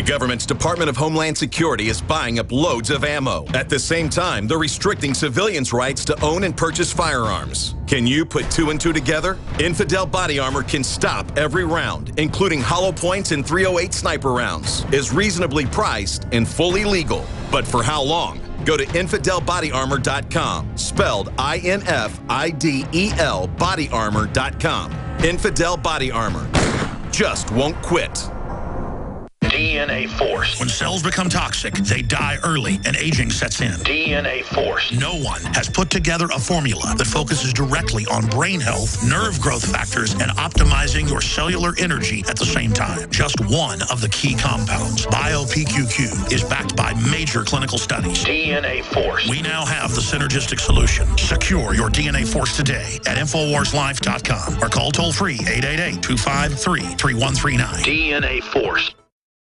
government's Department of Homeland Security is buying up loads of ammo. At the same time, they're restricting civilians' rights to own and purchase firearms. Can you put two and two together? Infidel Body Armor can stop every round, including hollow points and .308 sniper rounds, is reasonably priced and fully legal. But for how long? Go to InfidelBodyArmor.com, spelled INFIDEL bodyarmor.com. Infidel Body Armor just won't quit. DNA Force. When cells become toxic, they die early and aging sets in. DNA Force. No one has put together a formula that focuses directly on brain health, nerve growth factors, and optimizing your cellular energy at the same time. Just one of the key compounds, BioPQQ, is backed by major clinical studies. DNA Force. We now have the synergistic solution. Secure your DNA Force today at InfoWarsLife.com or call toll-free 888-253-3139. DNA Force.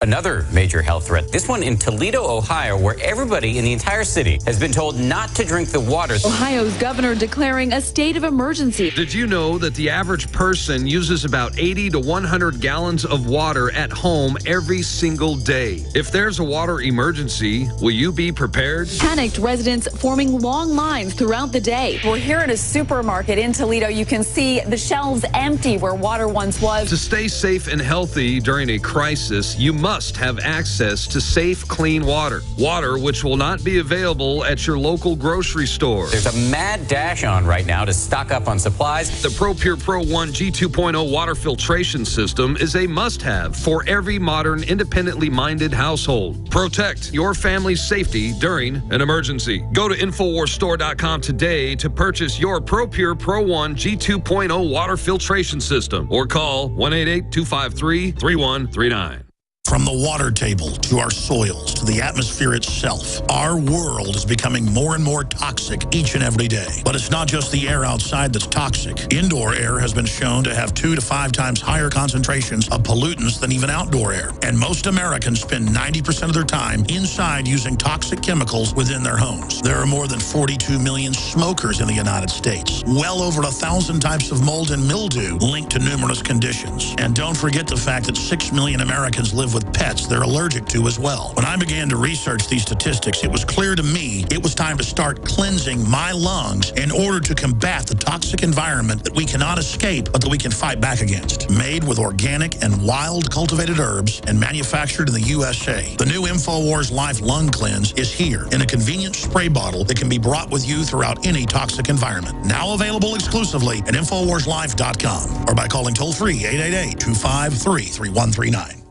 Another major health threat, this one in Toledo, Ohio, where everybody in the entire city has been told not to drink the water. Ohio's governor declaring a state of emergency. Did you know that the average person uses about 80 to 100 gallons of water at home every single day? If there's a water emergency, will you be prepared? Panicked residents forming long lines throughout the day. We're here at a supermarket in Toledo. You can see the shelves empty where water once was. To stay safe and healthy during a crisis, you must have access to safe, clean water. Water which will not be available at your local grocery store. There's a mad dash on right now to stock up on supplies. The ProPure Pro 1 G2.0 water filtration system is a must-have for every modern, independently minded household. Protect your family's safety during an emergency. Go to InfoWarsStore.com today to purchase your ProPure Pro 1 G2.0 water filtration system or call 1-888-253-3139. From the water table to our soils to the atmosphere itself, our world is becoming more and more toxic each and every day. But it's not just the air outside that's toxic. Indoor air has been shown to have 2 to 5 times higher concentrations of pollutants than even outdoor air. And most Americans spend 90% of their time inside using toxic chemicals within their homes. There are more than 42 million smokers in the United States. Well over 1,000 types of mold and mildew linked to numerous conditions. And don't forget the fact that 6 million Americans live with pets they're allergic to as well. When I began to research these statistics, it was clear to me it was time to start cleansing my lungs in order to combat the toxic environment that we cannot escape, but that we can fight back against. Made with organic and wild cultivated herbs and manufactured in the USA, the new InfoWars Life Lung Cleanse is here in a convenient spray bottle that can be brought with you throughout any toxic environment. Now available exclusively at InfoWarsLife.com or by calling toll-free 888-253-3139.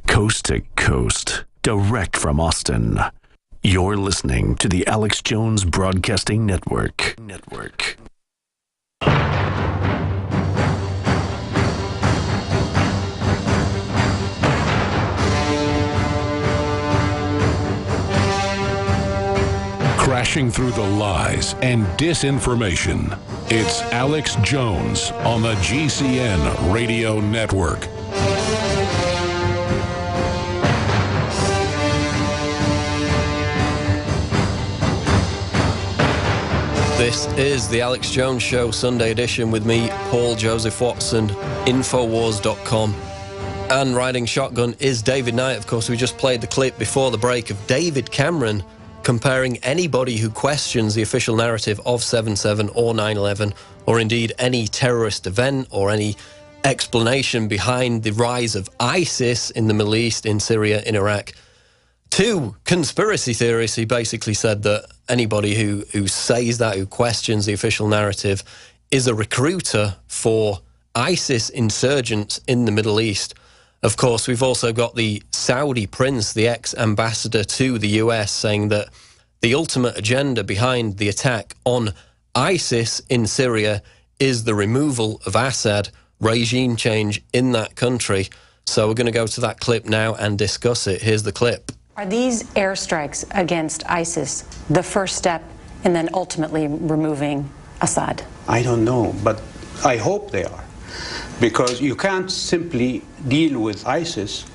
Coast to coast, direct from Austin. You're listening to the Alex Jones Broadcasting Network. Crashing through the lies and disinformation. It's Alex Jones on the GCN Radio Network. This is the Alex Jones Show, Sunday edition, with me, Paul Joseph Watson, Infowars.com. And riding shotgun is David Knight. Of course, we just played the clip before the break of David Cameron comparing anybody who questions the official narrative of 7/7 or 9/11, or indeed any terrorist event or any explanation behind the rise of ISIS in the Middle East, in Syria, in Iraq, to conspiracy theorists. He basically said that anybody who says that, who questions the official narrative, is a recruiter for ISIS insurgents in the Middle East. Of course, we've also got the Saudi prince, the ex-ambassador to the US, saying that the ultimate agenda behind the attack on ISIS in Syria is the removal of Assad, regime change in that country. So we're going to go to that clip now and discuss it. Here's the clip. Are these airstrikes against ISIS the first step in then ultimately removing Assad? I don't know, but I hope they are. Because you can't simply deal with ISIS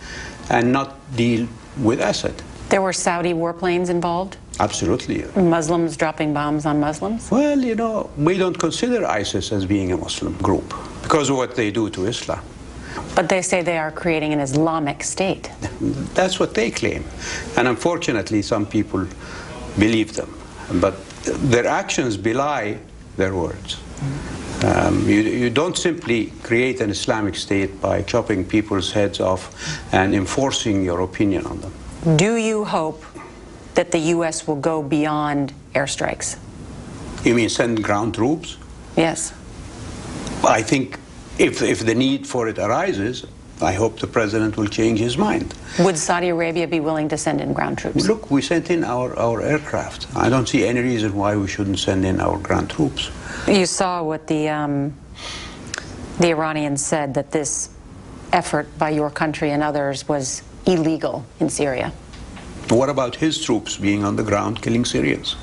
and not deal with Assad. There were Saudi warplanes involved? Absolutely. Muslims dropping bombs on Muslims? Well, you know, we don't consider ISIS as being a Muslim group because of what they do to Islam. But they say they are creating an Islamic state. That's what they claim. And unfortunately, some people believe them. But their actions belie their words. You don't simply create an Islamic state by chopping people's heads off and enforcing your opinion on them. Do you hope that the U.S. will go beyond airstrikes? You mean send ground troops? Yes. I think if the need for it arises, I hope the president will change his mind. Would Saudi Arabia be willing to send in ground troops? Look, we sent in our aircraft. I don't see any reason why we shouldn't send in our ground troops. You saw what the Iranians said, that this effort by your country and others was illegal in Syria. What about his troops being on the ground killing Syrians?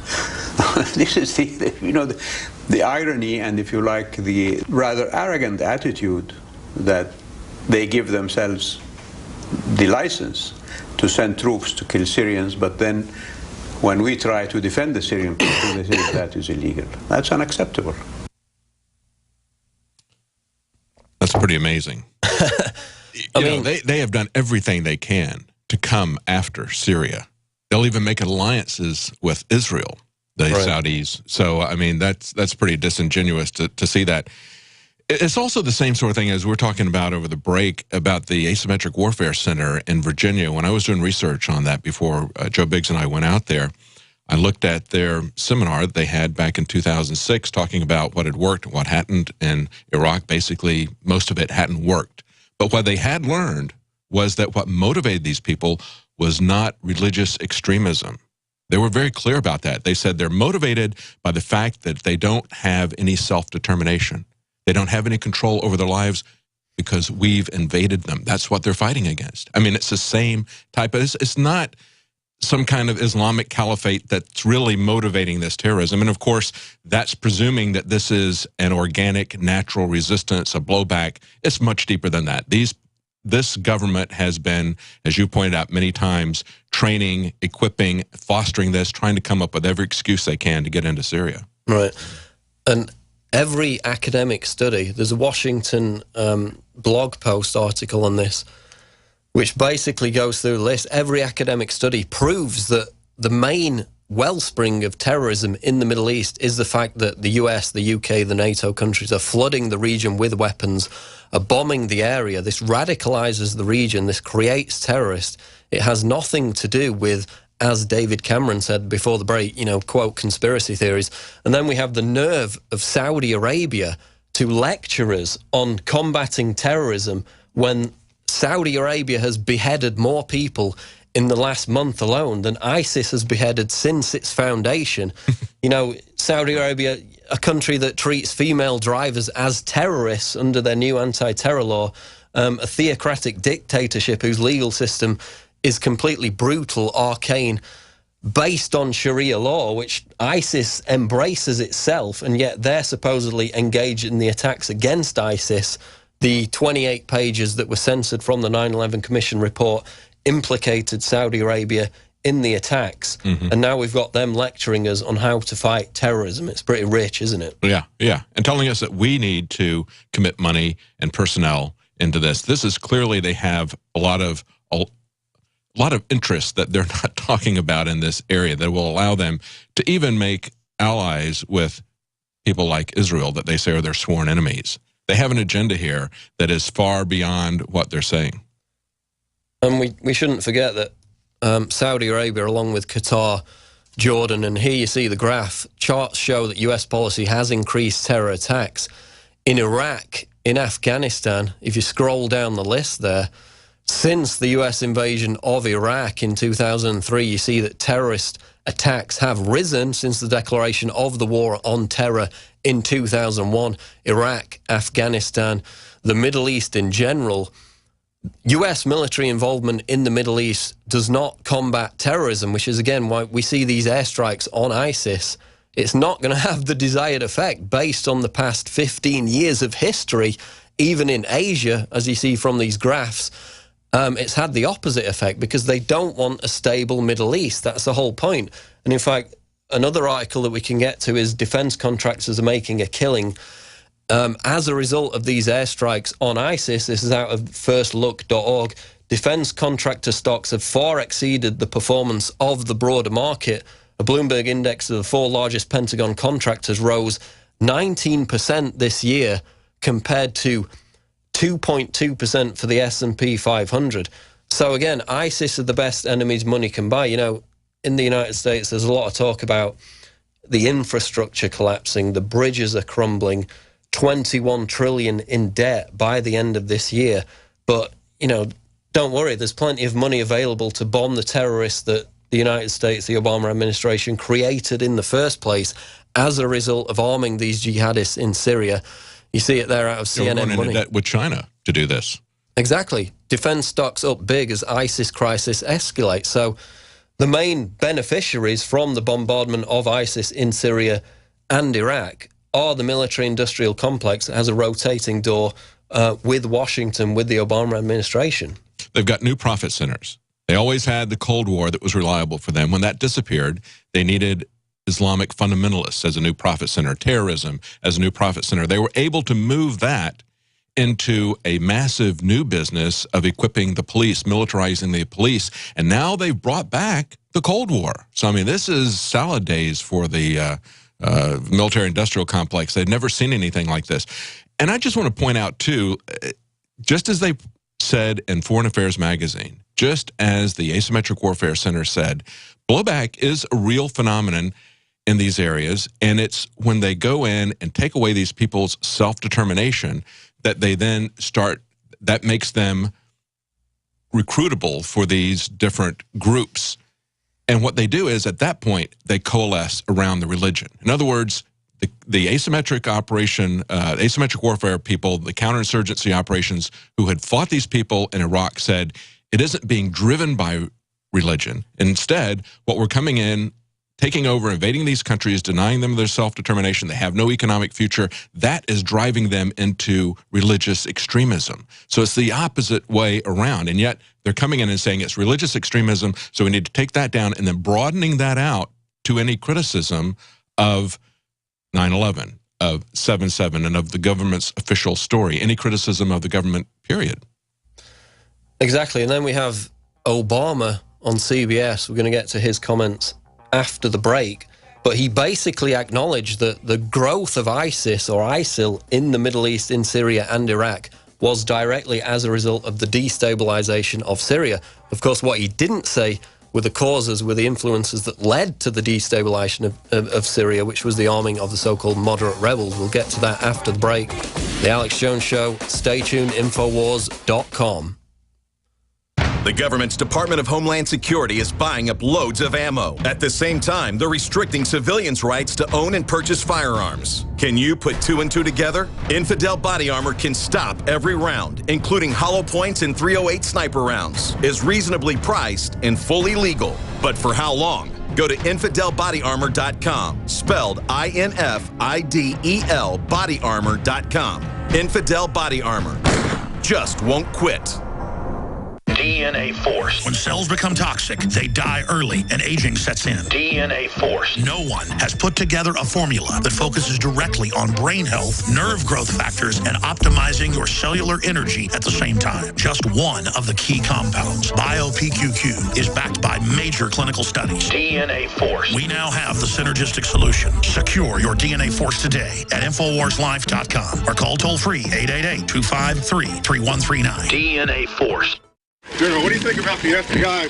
This is the irony and, if you like, the rather arrogant attitude that they give themselves the license to send troops to kill Syrians, but then when we try to defend the Syrian people, they say that is illegal. That's unacceptable. That's pretty amazing. They have done everything they can to come after Syria. They'll even make alliances with Israel, the Saudis. So, I mean, that's pretty disingenuous to see that. It's also the same sort of thing as we're talking about over the break about the Asymmetric Warfare Center in Virginia. When I was doing research on that before Joe Biggs and I went out there, I looked at their seminar that they had back in 2006 talking about what had worked and what hadn't in Iraq. Basically, most of it hadn't worked. But what they had learned was that what motivated these people was not religious extremism. They were very clear about that. They said they're motivated by the fact that they don't have any self-determination. They don't have any control over their lives because we've invaded them. That's what they're fighting against. I mean, it's the same type of, it's not some kind of Islamic caliphate that's really motivating this terrorism. And of course, that's presuming that this is an organic, natural resistance, a blowback. It's much deeper than that. This government has been, as you pointed out many times, training, equipping, fostering this, trying to come up with every excuse they can to get into Syria. Right. And every academic study, there's a Washington blog post article on this, which basically goes through the list. Every academic study proves that the main wellspring of terrorism in the Middle East is the fact that the US, the UK, the NATO countries are flooding the region with weapons, are bombing the area. This radicalizes the region. This creates terrorists. It has nothing to do with, as David Cameron said before the break, quote, conspiracy theories. And then we have the nerve of Saudi Arabia to lecture us on combating terrorism when Saudi Arabia has beheaded more people in the last month alone than ISIS has beheaded since its foundation. Saudi Arabia, a country that treats female drivers as terrorists under their new anti-terror law, a theocratic dictatorship whose legal system is completely brutal, arcane, based on Sharia law, which ISIS embraces itself, and yet they're supposedly engaged in the attacks against ISIS. The 28 pages that were censored from the 9/11 Commission report implicated Saudi Arabia in the attacks, and now we've got them lecturing us on how to fight terrorism. It's pretty rich, isn't it? Yeah, and telling us that we need to commit money and personnel into this. This is clearly they have a lot of interest that they're not talking about in this area that will allow them to even make allies with people like Israel that they say are their sworn enemies. They have an agenda here that is far beyond what they're saying. And we shouldn't forget that Saudi Arabia, along with Qatar, Jordan, and here you see the graph, charts show that US policy has increased terror attacks. In Iraq, in Afghanistan, if you scroll down the list there, since the US invasion of Iraq in 2003, you see that terrorist attacks have risen since the declaration of the war on terror in 2001. Iraq, Afghanistan, the Middle East in general. US military involvement in the Middle East does not combat terrorism, which is again why we see these airstrikes on ISIS. It's not going to have the desired effect based on the past 15 years of history. Even in Asia, as you see from these graphs, it's had the opposite effect because they don't want a stable Middle East. That's the whole point. And in fact, another article that we can get to is defense contractors are making a killing. As a result of these airstrikes on ISIS, this is out of firstlook.org, defense contractor stocks have far exceeded the performance of the broader market. A Bloomberg index of the 4 largest Pentagon contractors rose 19% this year compared to 2.2% for the S&P 500. So again, ISIS are the best enemies money can buy. You know, in the United States, there's a lot of talk about the infrastructure collapsing, the bridges are crumbling, 21 trillion in debt by the end of this year. But, you know, don't worry, there's plenty of money available to bomb the terrorists that the United States, the Obama administration, created in the first place as a result of arming these jihadists in Syria. You see it there out of CNN Money. Money. Debt with China to do this. Exactly. Defense stocks up big as ISIS crisis escalates. So the main beneficiaries from the bombardment of ISIS in Syria and Iraq are the military-industrial complex that has a rotating door with Washington, with the Obama administration. They've got new profit centers. They always had the Cold War that was reliable for them. When that disappeared, they needed Islamic fundamentalists as a new profit center, terrorism as a new profit center. They were able to move that into a massive new business of equipping the police, militarizing the police, and now they've brought back the Cold War. So, I mean, this is salad days for the military-industrial complex. They've never seen anything like this. And I just want to point out, too, just as they said in Foreign Affairs magazine, just as the Asymmetric Warfare Center said, blowback is a real phenomenon in these areas, and it's when they go in and take away these people's self-determination that they then start, that makes them recruitable for these different groups. And what they do is, at that point, they coalesce around the religion. In other words, the asymmetric operation, asymmetric warfare people, the counterinsurgency operations who had fought these people in Iraq said, it isn't being driven by religion. Instead, what we're coming in, taking over, invading these countries, denying them their self-determination, they have no economic future, that is driving them into religious extremism. So it's the opposite way around, and yet they're coming in and saying it's religious extremism, so we need to take that down, and then broadening that out to any criticism of 9/11, of 7/7, and of the government's official story, any criticism of the government, period. Exactly, and then we have Obama on CBS. We're going to get to his comments after the break, but he basically acknowledged that the growth of ISIS or ISIL in the Middle East, in Syria and Iraq, was directly as a result of the destabilization of Syria. Of course, what he didn't say were the causes, were the influences that led to the destabilization of Syria, which was the arming of the so-called moderate rebels. We'll get to that after the break. The Alex Jones Show. Stay tuned, Infowars.com. The government's Department of Homeland Security is buying up loads of ammo. At the same time, they're restricting civilians' rights to own and purchase firearms. Can you put 2 and 2 together? Infidel Body Armor can stop every round, including hollow points and .308 sniper rounds, is reasonably priced and fully legal. But for how long? Go to InfidelBodyArmor.com, spelled INFIDEL bodyarmor.com. Infidel Body Armor just won't quit. DNA Force. When cells become toxic, they die early and aging sets in. DNA Force. No one has put together a formula that focuses directly on brain health, nerve growth factors, and optimizing your cellular energy at the same time. Just one of the key compounds, BioPQQ, is backed by major clinical studies. DNA Force. We now have the synergistic solution. Secure your DNA Force today at InfoWarsLife.com or call toll-free 888-253-3139. DNA Force. General, what do you think about the FBI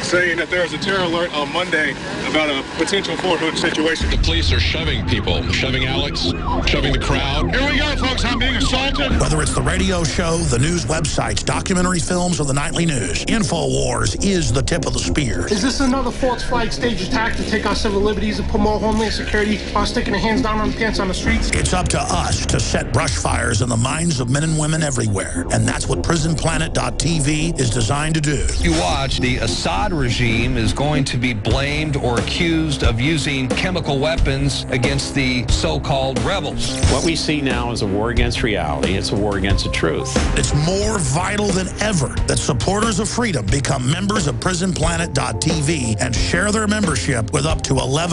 saying that there was a terror alert on Monday about a potential Fort Hood situation? The police are shoving people, shoving Alex, shoving the crowd. Here we go, folks. I'm being assaulted. Whether it's the radio show, the news websites, documentary films, or the nightly news, InfoWars is the tip of the spear. Is this another false flag stage attack to take our civil liberties and put more homeland security while sticking the hands down on the pants on the streets? It's up to us to set brush fires in the minds of men and women everywhere. And that's what PrisonPlanet.tv is designed to do. You watch, the Assad regime is going to be blamed or accused of using chemical weapons against the so-called rebels. What we see now is a war against reality. It's a war against the truth. It's more vital than ever that supporters of freedom become members of PrisonPlanet.tv and share their membership with up to 11